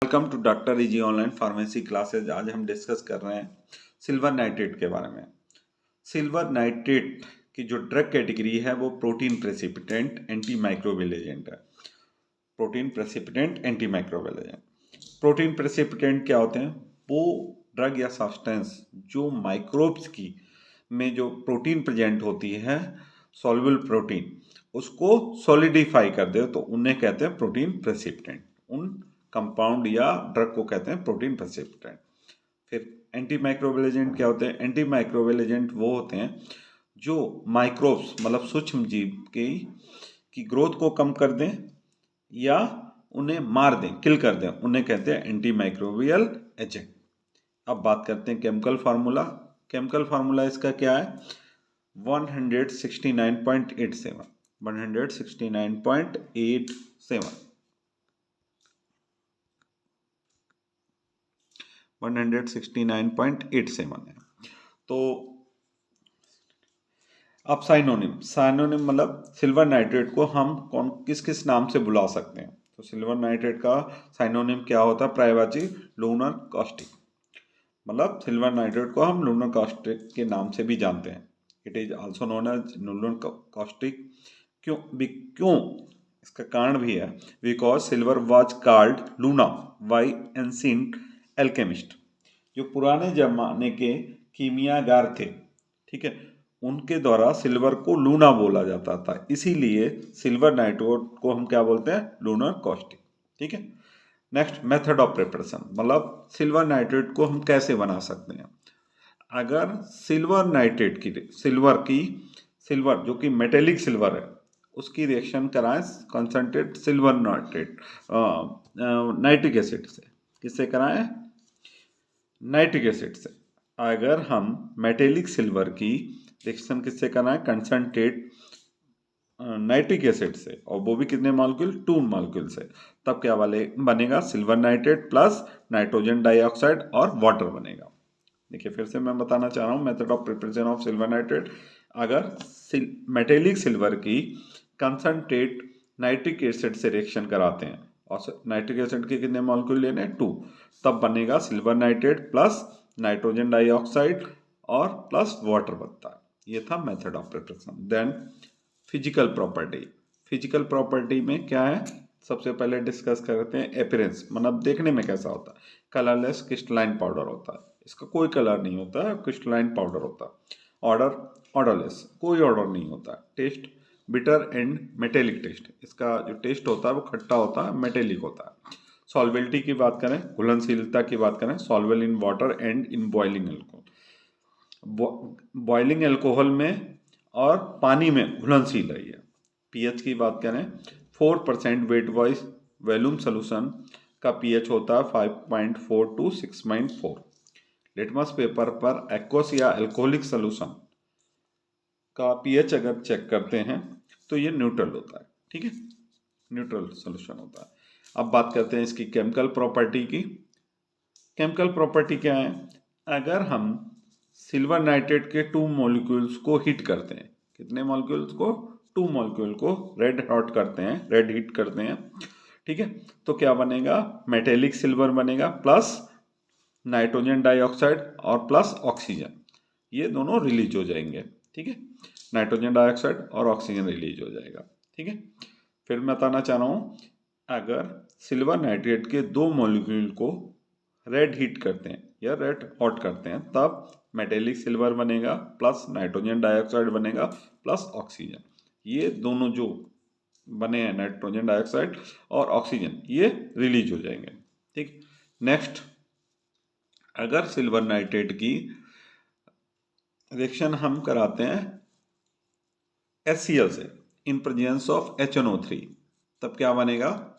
Welcome to Doctor Easy online pharmacy classes. आज हम discuss कर रहे हैं सिल्वर नाइट्रेट के बारे में। सिल्वर नाइट्रेट की जो ड्रग कैटेगरी है वो protein precipitant anti microbial agent है। Protein precipitant anti microbial agent. Protein precipitant क्या होते हैं? वो ड्रग या सब्सटेंस जो माइक्रोब्स की में जो प्रोटीन प्रेजेंट होती है, सॉल्युबल प्रोटीन, उसको सॉलिडिफाई कर दे तो उन्हें कहते हैं प्रोटीन प्रेसिपिटेंट। उन कंपाउंड या ड्रग को कहते हैं प्रोटीन प्रेसिपिटेंट। फिर एंटी माइक्रोबियल एजेंट क्या होते हैं? एंटी माइक्रोबियल एजेंट वो होते हैं जो माइक्रोब्स मतलब सूक्ष्म जीव की ग्रोथ को कम कर दें या उन्हें मार दें, किल कर दें, उन्हें कहते हैं एंटी माइक्रोबियल एजेंट। अब बात करते हैं केमिकल फार्मूला। केमिकल फार्मूला इसका क्या है? 169.87 169.87 है। तो अब साइनोनिम मतलब सिल्वर नाइट्रेट को हम किस किस नाम से बुला सकते हैं? तो सिल्वर नाइट्रेट का साइनोनिम क्या होता है? पर्यायवाची लूनर कास्टिक। मतलब सिल्वर नाइट्रेट को हम लूनर कास्टिक के नाम से भी जानते हैं। It is also known as lunar caustic. क्यों? इसका कारण भी है। Because silver was called luna by ancient alchemist. जो पुराने जमाने के कीमियागार थे, ठीक है, उनके द्वारा सिल्वर को लूना बोला जाता था। इसीलिए सिल्वर नाइट्रेट को हम क्या बोलते हैं? Lunar caustic. ठीक है। नेक्स्ट, मेथड ऑफ प्रिपरेशन मतलब सिल्वर नाइट्रेट को हम कैसे बना सकते हैं। अगर सिल्वर नाइट्रेट की सिल्वर जो कि मेटेलिक सिल्वर है उसकी रिएक्शन कराएं concentrate silver nitrate nitric acid से। किससे कराएं? नाइट्रिक एसिड से। अगर हम मेटेलिक सिल्वर की रिएक्शन किससे कराएं? कंसंट्रेट नाइट्रिक एसिड से, और वो भी कितने मॉलिक्यूल? 2 मॉलिक्यूल से। तब क्या बनेगा? Silver nitrate plus nitrogen dioxide और वाटर बनेगा। देखिए फिर से मैं बताना चाह रहा हूँ method of preparation of silver nitrate. अगर मेटेलिक सिल्वर की कंसंट्रेट नाइट्रिक एसिड से रिएक्शन कराते हैं और नाइट्रिक एसिड के कितने मॉलिक्यूल लेने? 2। तब बनेगा silver nitrate plus nitrogen dioxide और प्लस वाटर बनता है। ये था method of preparation. Then physical property. Physical property में क्या है? सबसे पहले डिस्कस करते हैं अपीयरेंस, मतलब देखने में कैसा होता है। कलरलेस क्रिस्टलाइन पाउडर होता है, इसका कोई कलर नहीं होता है, क्रिस्टलाइन पाउडर होता है। ऑर्डरलेस, कोई ऑर्डर नहीं होता है। Test bitter and metallic taste, इसका जो टेस्ट होता है वो खट्टा होता है, मेटेलिक होता है। सॉल्वेबिलिटी की बात करें, घुलनशीलता की बात करें, solvable in water and in boiling alcohol. Boiling alcohol में और पानी में घुलनशील है ये। पीएच की बात करें, 4% वेट वाइज वॉल्यूम सोल्यूशन का पीएच होता है 5.4 to 6.4। लिटमस पेपर पर एक्वस या अल्कोहलिक सोल्यूशन का पीएच अगर चेक करते हैं तो ये न्यूट्रल होता है। ठीक है, न्यूट्रल सोल्यूशन होता है। अब बात करते हैं इसकी केमिकल प्रॉपर्टी की। केमिकल प्रॉपर्टी क्या है? अगर हम सिल्वर नाइट्रेट के 2 मॉलिक्यूल्स को हीट करते हैं, कितने मॉलिक्यूल्स को? 2 मॉलिक्यूल को रेड हीट करते हैं, ठीक है, तो क्या बनेगा? मेटेलिक सिल्वर बनेगा प्लस नाइट्रोजन डाइऑक्साइड और प्लस ऑक्सीजन। ये दोनों रिलीज हो जाएंगे। ठीक है, नाइट्रोजन डाइऑक्साइड और ऑक्सीजन रिलीज हो जाएगा। ठीक है, फिर मैं बताना चाह रहा हूँ, अगर सिल्वर नाइट्रेट के 2 मॉलिक्यूल को रेड हीट करते हैं या रेड हॉट करते हैं, तब मेटेलिक सिल्वर बनेगा प्लस नाइट्रोजन डाइऑक्साइड बनेगा प्लस ऑक्सीजन। ये दोनों जो बने हैं नाइट्रोजन डाइऑक्साइड और ऑक्सीजन, ये रिलीज हो जाएंगे। ठीक, नेक्स्ट, अगर सिल्वर नाइट्रेट की रिएक्शन हम कराते हैं HCl से इन प्रेजेंस ऑफ HNO3, तब क्या बनेगा?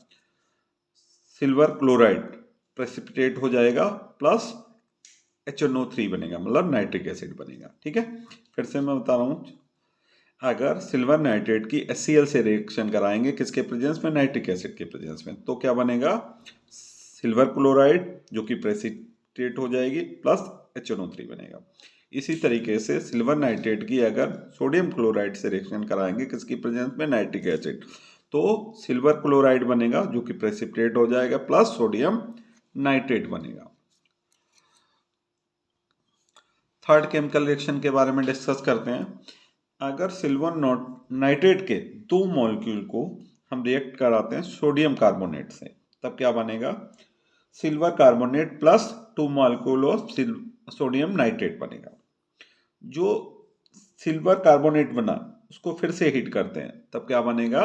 सिल्वर क्लोराइड प्रेसिपिटेट हो जाएगा प्लस HNO3 बनेगा, मतलब नाइट्रिक एसिड बनेगा। ठीक है, फिर से मैं बता रहा हूँ, अगर सिल्वर नाइट्रेट की HCl से रिएक्शन कराएंगे किसके प्रेजेंस में? नाइट्रिक एसिड के प्रेजेंस में, तो क्या बनेगा? सिल्वर क्लोराइड जो कि प्रेसिपिटेट हो जाएगी प्लस HNO3 बनेगा। इसी तरीके से सिल्वर नाइट्रेट की अगर सोडियम क्लोराइड से रिएक्शन कराएंगे किसकी प्रेजेंस में? नाइट्रिक एसिड, तो सिल्वर क्लोराइड बनेगा जो कि प्रेसिपिटेट हो जाएगा प्लस सोडियम नाइट्रेट बनेगा। थर्ड केमिकल रिएक्शन के बारे में डिस्कस करते हैं। अगर सिल्वर नाइट्रेट के दो मॉलिक्यूल को हम रिएक्ट कराते हैं सोडियम कार्बोनेट से, तब क्या बनेगा? Silver carbonate plus 2 molecule of sodium nitrate बनेगा। जो सिल्वर कार्बोनेट बना उसको फिर से हीट करते हैं, तब क्या बनेगा?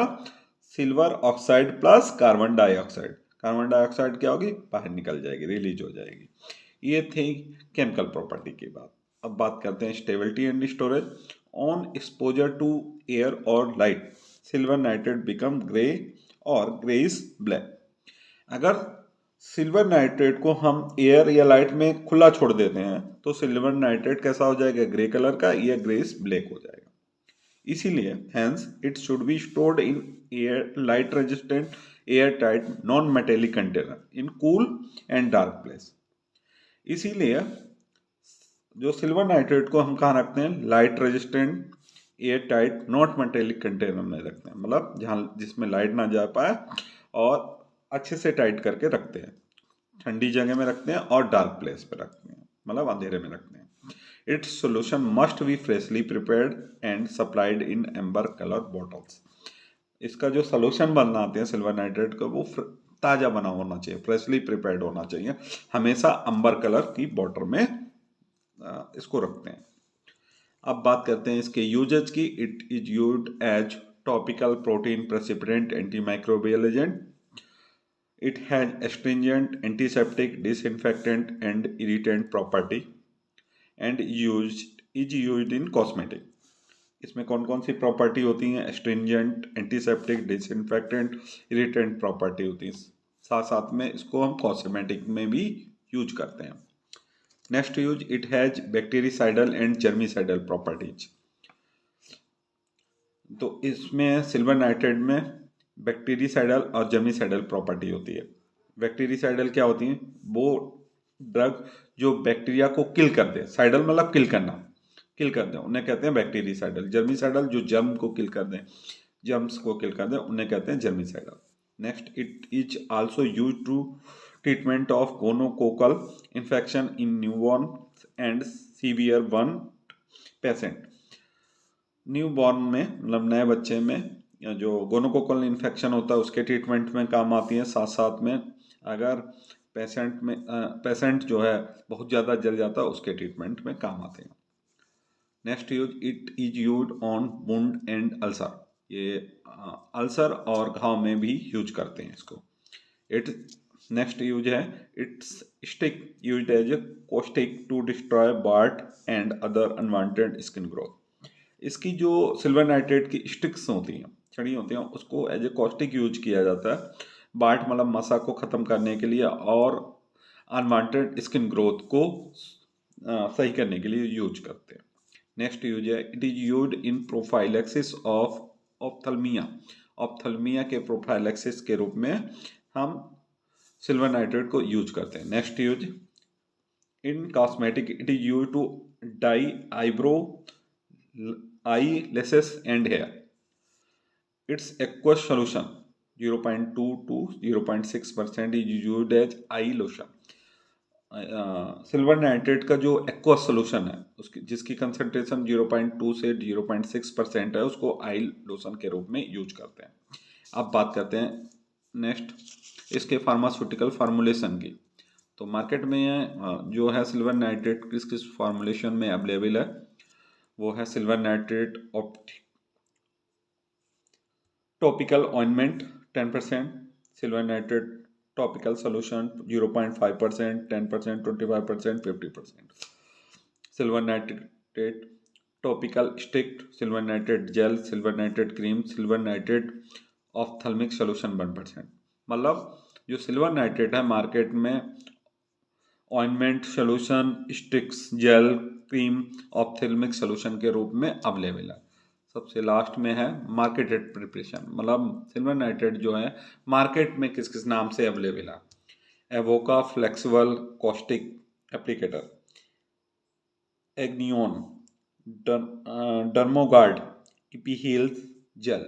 Silver oxide plus carbon dioxide. Carbon dioxide क्या होगी? बाहर निकल जाएगी, रिलीज हो जाएगी। ये थी केमिकल प्रॉपर्टी की बात। अब बात करते हैं stability and storage. On exposure to air और light silver nitrate become grey और ग्रेइश ब्लैक। अगर सिल्वर नाइट्रेट को हम एयर या लाइट में खुला छोड़ देते हैं तो सिल्वर नाइट्रेट कैसा हो जाएगा? ग्रे कलर का या ग्रेइश ब्लैक हो जाएगा। इसीलिए hence it should be stored in air light resistant air tight non metallic container in cool and dark place. इसीलिए जो सिल्वर नाइट्रेट को हम कहाँ रखते हैं? Light resistant air tight not metallic container में रखते हैं, मतलब जहाँ जिसमें लाइट ना जा पाए और अच्छे से टाइट करके रखते हैं। ठंडी जगह में रखते हैं और डार्क प्लेस पे रखते हैं, मतलब अंधेरे में रखते हैं। Its solution must be freshly prepared and supplied in amber colour bottles. इसका जो सोल्यूशन बनाते हैं सिल्वर नाइट्रेट का वो ताज़ा बना होना चाहिए, फ्रेशली प्रिपेयर्ड होना चाहिए। हमेशा अंबर कलर की बॉटल में इसको रखते हैं। अब बात करते हैं इसके यूजेज की। It is used as topical protein precipitant antimicrobial agent. It has astringent, antiseptic, disinfectant and irritant property and is used in cosmetic. इसमें कौन कौन सी प्रॉपर्टी होती हैं? Astringent, antiseptic, disinfectant, irritant property होती है। साथ साथ में इसको हम कॉस्मेटिक में भी यूज करते हैं। Next use, it has bactericidal and germicidal properties. तो इसमें सिल्वर नाइट्रेट में बैक्टीरिसाइडल और जर्मिसाइडल प्रॉपर्टी होती है। बैक्टीरिसाइडल क्या होती हैं? वो ड्रग जो बैक्टीरिया को किल कर दे। साइडल मतलब किल करना, किल कर दे, उन्हें कहते हैं बैक्टीरिसाइडल। जर्मिसाइडल जो जर्म को किल कर दें, जर्म्स को किल कर दें, उन्हें कहते हैं germicidal. Next, it is also use to treatment of gonococcal infection in newborn and severe burn patient. Newborn में मतलब नए बच्चे में जो गोनोकोकल इन्फेक्शन होता है उसके ट्रीटमेंट में काम आती है। साथ साथ में अगर पेशेंट जो है बहुत ज़्यादा जल जाता है उसके ट्रीटमेंट में काम आते हैं। Next use, it is use on wound and ulcer. ये अल्सर और घाव में भी यूज करते हैं इसको। इट नेक्स्ट यूज है, it's stick used as a caustic to destroy wart and other unwanted skin growth. इसकी जो सिल्वर नाइट्रेट की स्टिक्स होती हैं, छड़ी होती हैं, उसको एज ए कॉस्टिक यूज किया जाता है बार्ट मतलब मसा को ख़त्म करने के लिए और अनवांटेड स्किन ग्रोथ को सही करने के लिए यूज करते हैं। नेक्स्ट यूज है, it is used in prophylaxis of ophthalmia. Ophthalmia के प्रोफाइलेक्सिस के रूप में हम सिल्वर नाइट्रेट को यूज करते हैं। Next use, in cosmetic it is use to dye eyebrow, eyelashes and hair. It's aqueous solution 0.2 to 0.6% is used as eye lotion. Silver nitrate का जो एक्वस सोल्यूशन है उसकी जिसकी कंसंट्रेशन 0.2 से 0.6% है उसको आई लोशन के रूप में यूज करते हैं। अब बात करते हैं नेक्स्ट इसके फार्मास्यूटिकल फार्मूलेशन की। तो मार्केट में जो है सिल्वर नाइट्रेट किस किस फार्मूलेशन में अवेलेबल है, वो है silver nitrate topical ointment 10%, silver nitrate topical solution 0.5%, 10%, 25%, 50%। Silver nitrate topical stick, silver nitrate gel, silver nitrate cream, silver nitrate ophthalmic solution 1%। मतलब जो सिल्वर नाइट्रेट है मार्केट में ointment solution, sticks, gel, cream, ophthalmic solution के रूप में available है। सबसे last में है मार्केटेड प्रिपरेशन, मतलब सिल्वर नाइट्रेट जो है मार्केट में किस किस नाम से अवेलेबल है। एवोका फ्लेक्सिबल कॉस्टिक एप्लीकेटर, एग्नियन, डर्मोगार्ड, इपीहील्स जेल,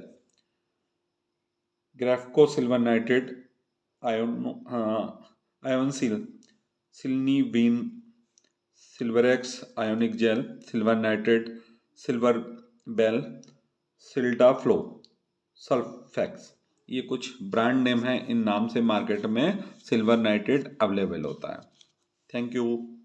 ग्राफको सिल्वर नाइट्रेट, आयोन सील, सिल्नीवीन, Silverex ionic gel, silver nitrate, silver bell, सिल्डाफ्लो, सल्फेक्स, ये कुछ ब्रांड नेम है। इन नाम से मार्केट में सिल्वर नाइट्रेट अवेलेबल होता है। Thank you.